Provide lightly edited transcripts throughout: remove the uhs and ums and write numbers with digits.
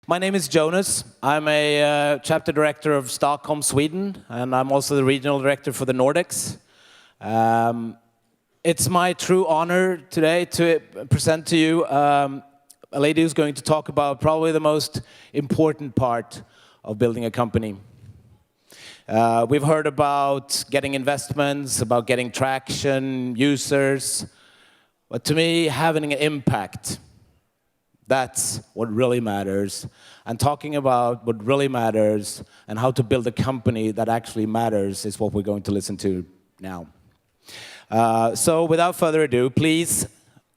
My name is Jonas. I'm a chapter director of Stockholm, Sweden, and I'm also the regional director for the Nordics. It's my true honor today to present to you a lady who's going to talk about probably the most important part of building a company. We've heard about getting investments, about getting traction, users, but to me, having an impact, that's what really matters. And talking about what really matters and how to build a company that actually matters is what we're going to listen to now. So without further ado, please,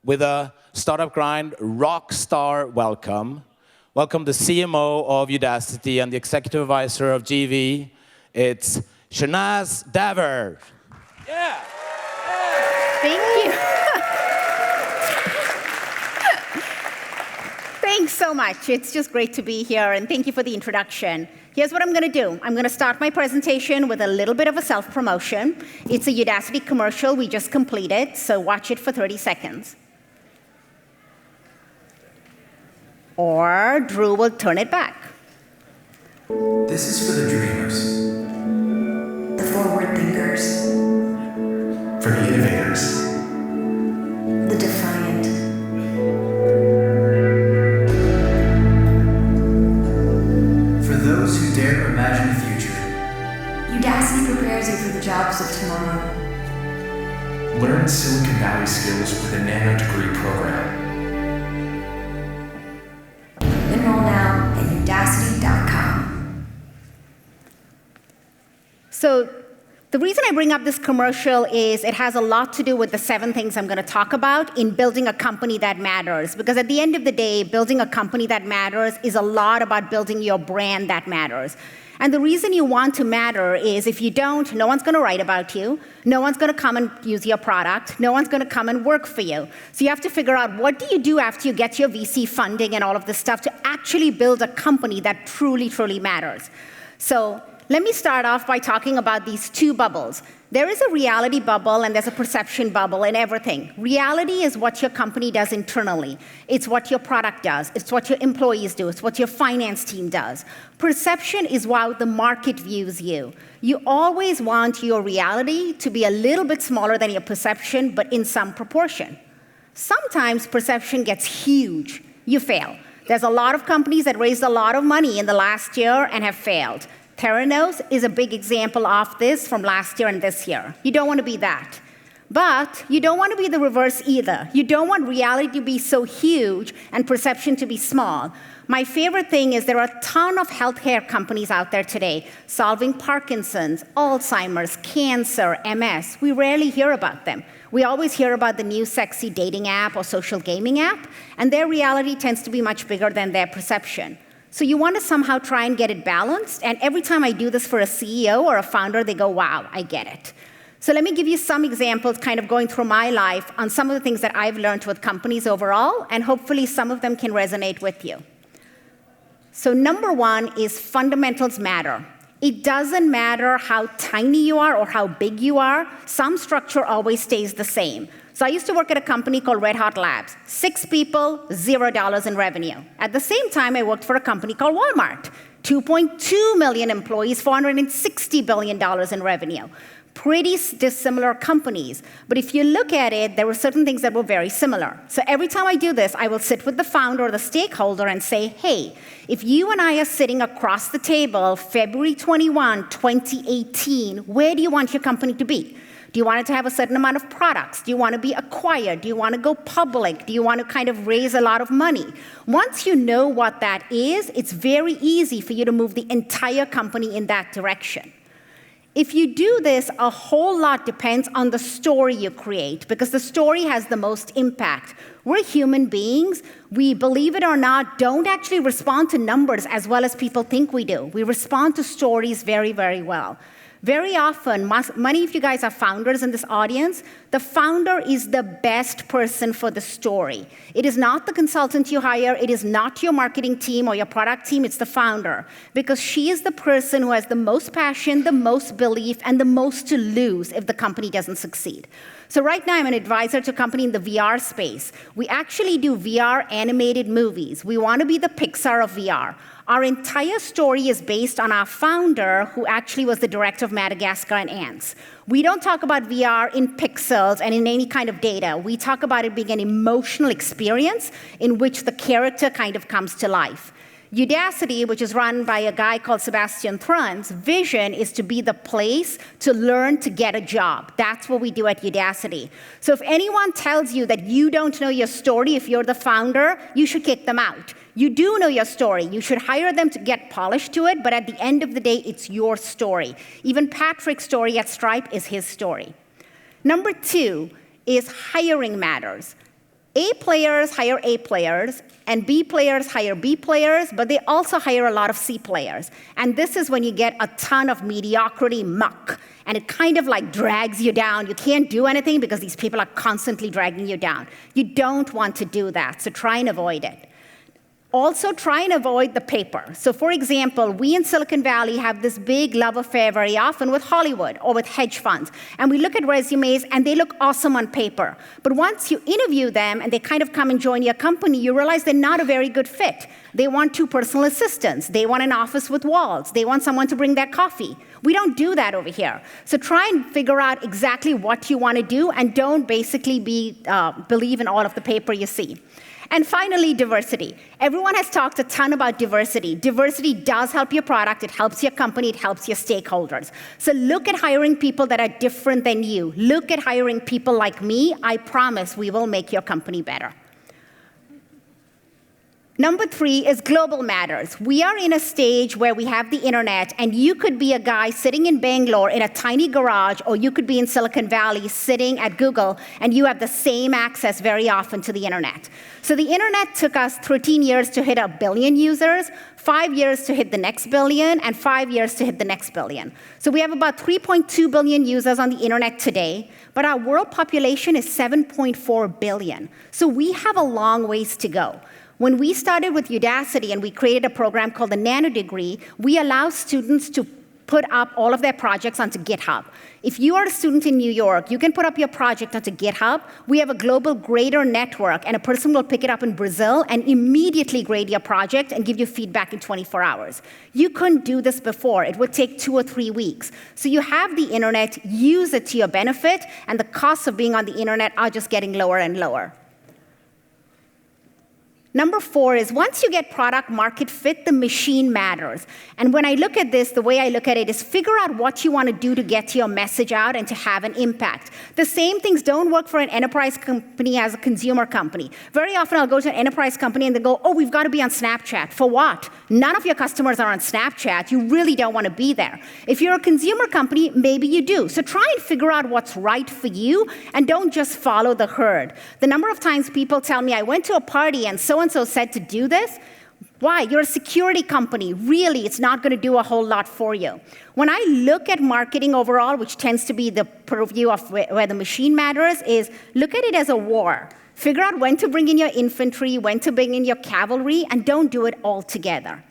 with a startup grind, rock star welcome. Welcome the CMO of Udacity and the executive advisor of GV. It's Shernaz Daver. Yeah. Thank you. Thanks so much. It's just great to be here, and thank you for the introduction. Here's what I'm going to do. I'm going to start my presentation with a little bit of a self-promotion. It's a Udacity commercial we just completed, so watch it for 30 seconds. Or Drew will turn it back. This is for the dreamers, the forward thinkers, for the innovators, the defiant, for those who dare to imagine the future. Udacity prepares you for the jobs of tomorrow. Learn Silicon Valley skills with a nano-degree program. Enroll now at udacity.com. So the reason I bring up this commercial is it has a lot to do with the 7 things I'm going to talk about in building a company that matters. Because at the end of the day, building a company that matters is a lot about building your brand that matters. And the reason you want to matter is if you don't, no one's going to write about you. No one's going to come and use your product. No one's going to come and work for you. So you have to figure out what do you do after you get your VC funding and all of this stuff to actually build a company that truly, truly matters. So let me start off by talking about these 2 bubbles. There is a reality bubble and there's a perception bubble in everything. Reality is what your company does internally. It's what your product does. It's what your employees do. It's what your finance team does. Perception is how the market views you. You always want your reality to be a little bit smaller than your perception, but in some proportion. Sometimes perception gets huge. You fail. There's a lot of companies that raised a lot of money in the last year and have failed. Theranos is a big example of this from last year and this year. You don't want to be that. But you don't want to be the reverse either. You don't want reality to be so huge and perception to be small. My favorite thing is there are a ton of healthcare companies out there today solving Parkinson's, Alzheimer's, cancer, MS. We rarely hear about them. We always hear about the new sexy dating app or social gaming app, and their reality tends to be much bigger than their perception. So you want to somehow try and get it balanced, and every time I do this for a CEO or a founder, they go, wow, I get it. So let me give you some examples kind of going through my life on some of the things that I've learned with companies overall, and hopefully some of them can resonate with you. So number 1 is fundamentals matter. It doesn't matter how tiny you are or how big you are, some structure always stays the same. So I used to work at a company called Red Hot Labs. 6 people, $0 in revenue. At the same time, I worked for a company called Walmart. 2.2 million employees, $460 billion in revenue. Pretty dissimilar companies. But if you look at it, there were certain things that were very similar. So every time I do this, I will sit with the founder or the stakeholder and say, hey, if you and I are sitting across the table, February 21, 2018, where do you want your company to be? Do you want it to have a certain amount of products? Do you want to be acquired? Do you want to go public? Do you want to kind of raise a lot of money? Once you know what that is, it's very easy for you to move the entire company in that direction. If you do this, a whole lot depends on the story you create, because the story has the most impact. We're human beings. We, believe it or not, don't actually respond to numbers as well as people think we do. We respond to stories very, very well. Very often, many of you guys are founders in this audience, the founder is the best person for the story. It is not the consultant you hire, it is not your marketing team or your product team, it's the founder. Because she is the person who has the most passion, the most belief, and the most to lose if the company doesn't succeed. So right now, I'm an advisor to a company in the VR space. We actually do VR animated movies. We want to be the Pixar of VR. Our entire story is based on our founder, who actually was the director of Madagascar and Ants. We don't talk about VR in pixels and in any kind of data. We talk about it being an emotional experience in which the character kind of comes to life. Udacity, which is run by a guy called Sebastian Thrun's vision is to be the place to learn to get a job. That's what we do at Udacity. So if anyone tells you that you don't know your story, if you're the founder, you should kick them out. You do know your story. You should hire them to get polished to it, but at the end of the day, it's your story. Even Patrick's story at Stripe is his story. Number 2 is hiring matters. A players hire A players, and B players hire B players, but they also hire a lot of C players. And this is when you get a ton of mediocrity muck, and it kind of like drags you down. You can't do anything because these people are constantly dragging you down. You don't want to do that, so try and avoid it. Also, try and avoid the paper. So for example, we in Silicon Valley have this big love affair very often with Hollywood or with hedge funds. And we look at resumes, and they look awesome on paper. But once you interview them and they kind of come and join your company, you realize they're not a very good fit. They want 2 personal assistants. They want an office with walls. They want someone to bring their coffee. We don't do that over here. So try and figure out exactly what you want to do, and don't basically believe in all of the paper you see. And finally, diversity. Everyone has talked a ton about diversity. Diversity does help your product, it helps your company, it helps your stakeholders. So look at hiring people that are different than you. Look at hiring people like me. I promise we will make your company better. Number 3 is global matters. We are in a stage where we have the internet, and you could be a guy sitting in Bangalore in a tiny garage, or you could be in Silicon Valley sitting at Google, and you have the same access very often to the internet. So the internet took us 13 years to hit 1 billion users, 5 years to hit the next billion, and 5 years to hit the next billion. So we have about 3.2 billion users on the internet today, but our world population is 7.4 billion. So we have a long ways to go. When we started with Udacity and we created a program called the Nano Degree, we allow students to put up all of their projects onto GitHub. If you are a student in New York, you can put up your project onto GitHub. We have a global grader network, and a person will pick it up in Brazil and immediately grade your project and give you feedback in 24 hours. You couldn't do this before. It would take 2 or 3 weeks. So you have the internet, use it to your benefit, and the costs of being on the internet are just getting lower and lower. Number 4 is once you get product market fit, the machine matters. And when I look at this, the way I look at it is figure out what you want to do to get your message out and to have an impact. The same things don't work for an enterprise company as a consumer company. Very often I'll go to an enterprise company and they go, oh, we've got to be on Snapchat. For what? None of your customers are on Snapchat. You really don't want to be there. If you're a consumer company, maybe you do. So try and figure out what's right for you and don't just follow the herd. The number of times people tell me, I went to a party and so said to do this. Why? You're a security company. Really, it's not going to do a whole lot for you. When I look at marketing overall, which tends to be the purview of where the machine matters, is look at it as a war. Figure out when to bring in your infantry, when to bring in your cavalry, and don't do it all together.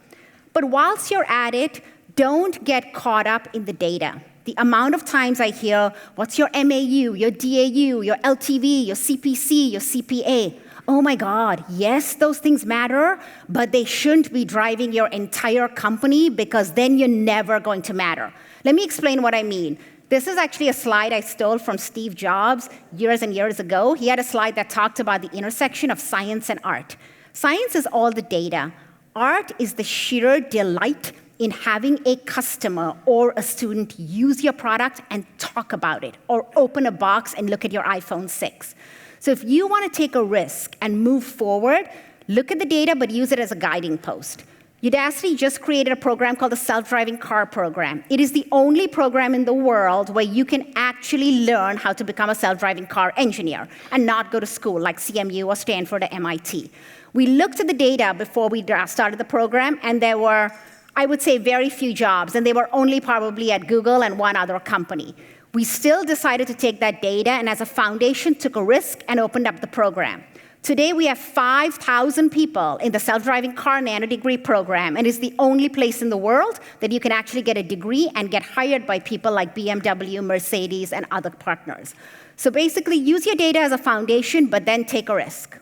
But whilst you're at it, don't get caught up in the data. The amount of times I hear, what's your MAU, your DAU, your LTV, your CPC, your CPA? Oh my God, yes, those things matter, but they shouldn't be driving your entire company because then you're never going to matter. Let me explain what I mean. This is actually a slide I stole from Steve Jobs years and years ago. He had a slide that talked about the intersection of science and art. Science is all the data. Art is the sheer delight in having a customer or a student use your product and talk about it, or open a box and look at your iPhone 6. So if you want to take a risk and move forward, look at the data, but use it as a guiding post. Udacity just created a program called the Self-Driving Car Program. It is the only program in the world where you can actually learn how to become a self-driving car engineer and not go to school like CMU or Stanford or MIT. We looked at the data before we started the program, and there were, I would say, very few jobs, and they were only probably at Google and one other company. We still decided to take that data and as a foundation took a risk and opened up the program. Today, we have 5,000 people in the self-driving car nano-degree program, and it's the only place in the world that you can actually get a degree and get hired by people like BMW, Mercedes, and other partners. So basically, use your data as a foundation, but then take a risk.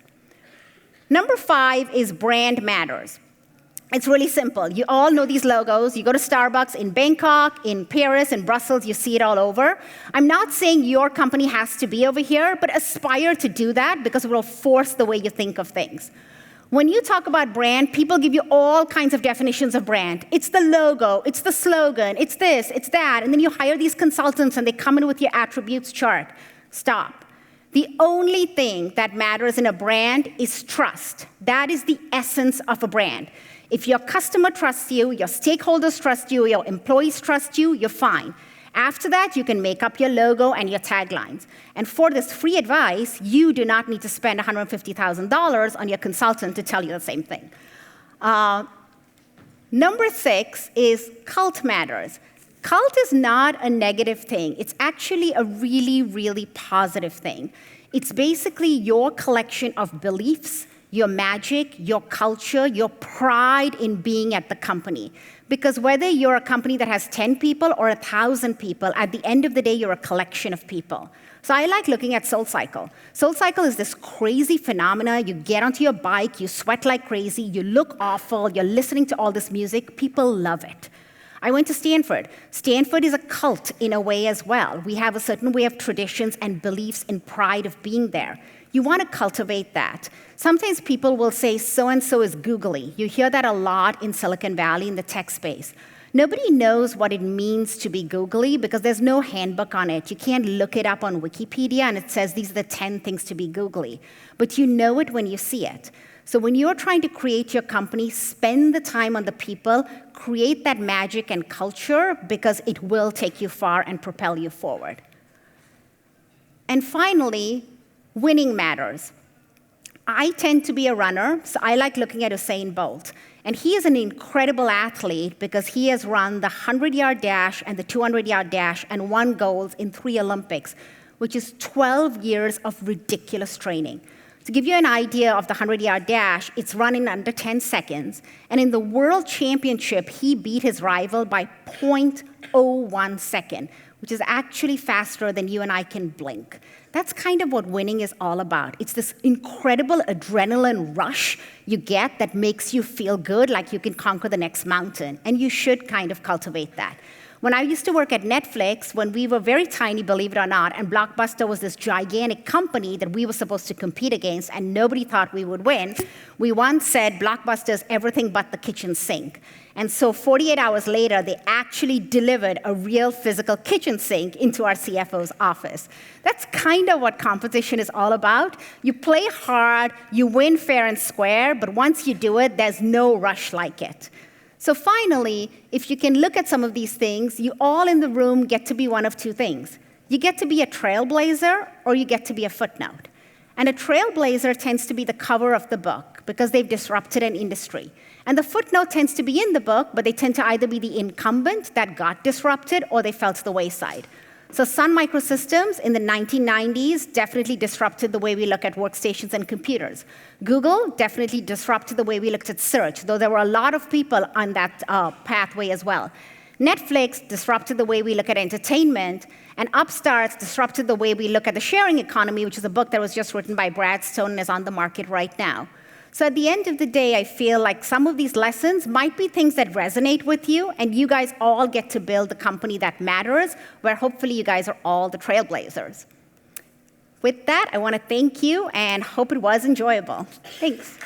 Number 5 is brand matters. It's really simple. You all know these logos. You go to Starbucks in Bangkok, in Paris, in Brussels, you see it all over. I'm not saying your company has to be over here, but aspire to do that because it will force the way you think of things. When you talk about brand, people give you all kinds of definitions of brand. It's the logo, it's the slogan, it's this, it's that, and then you hire these consultants and they come in with your attributes chart. Stop. The only thing that matters in a brand is trust. That is the essence of a brand. If your customer trusts you, your stakeholders trust you, your employees trust you, you're fine. After that, you can make up your logo and your taglines. And for this free advice, you do not need to spend $150,000 on your consultant to tell you the same thing. Number 6 is cult matters. Cult is not a negative thing. It's actually a really, really positive thing. It's basically your collection of beliefs, your magic, your culture, your pride in being at the company. Because whether you're a company that has 10 people or 1,000 people, at the end of the day, you're a collection of people. So I like looking at SoulCycle. SoulCycle is this crazy phenomena. You get onto your bike, you sweat like crazy, you look awful, you're listening to all this music. People love it. I went to Stanford. Stanford is a cult in a way as well. We have a certain way of traditions and beliefs and pride of being there. You want to cultivate that. Sometimes people will say, so-and-so is googly. You hear that a lot in Silicon Valley in the tech space. Nobody knows what it means to be googly because there's no handbook on it. You can't look it up on Wikipedia and it says these are the 10 things to be googly. But you know it when you see it. So when you're trying to create your company, spend the time on the people, create that magic and culture because it will take you far and propel you forward. And finally, winning matters. I tend to be a runner, so I like looking at Usain Bolt. And he is an incredible athlete because he has run the 100-yard dash and the 200-yard dash and won golds in 3 Olympics, which is 12 years of ridiculous training. To give you an idea of the 100-yard dash, it's run in under 10 seconds. And in the World Championship, he beat his rival by 0.01 second, which is actually faster than you and I can blink. That's kind of what winning is all about. It's this incredible adrenaline rush you get that makes you feel good, like you can conquer the next mountain. And you should kind of cultivate that. When I used to work at Netflix, when we were very tiny, believe it or not, and Blockbuster was this gigantic company that we were supposed to compete against, and nobody thought we would win, we once said Blockbuster is everything but the kitchen sink. And so 48 hours later, they actually delivered a real physical kitchen sink into our CFO's office. That's kind of what competition is all about. You play hard, you win fair and square, but once you do it, there's no rush like it. So finally, if you can look at some of these things, you all in the room get to be one of 2 things. You get to be a trailblazer, or you get to be a footnote. And a trailblazer tends to be the cover of the book because they've disrupted an industry. And the footnote tends to be in the book, but they tend to either be the incumbent that got disrupted or they fell to the wayside. So Sun Microsystems in the 1990s definitely disrupted the way we look at workstations and computers. Google definitely disrupted the way we looked at search, though there were a lot of people on that pathway as well. Netflix disrupted the way we look at entertainment, and Upstarts disrupted the way we look at the sharing economy, which is a book that was just written by Brad Stone and is on the market right now. So at the end of the day, I feel like some of these lessons might be things that resonate with you, and you guys all get to build the company that matters, where hopefully you guys are all the trailblazers. With that, I want to thank you and hope it was enjoyable. Thanks.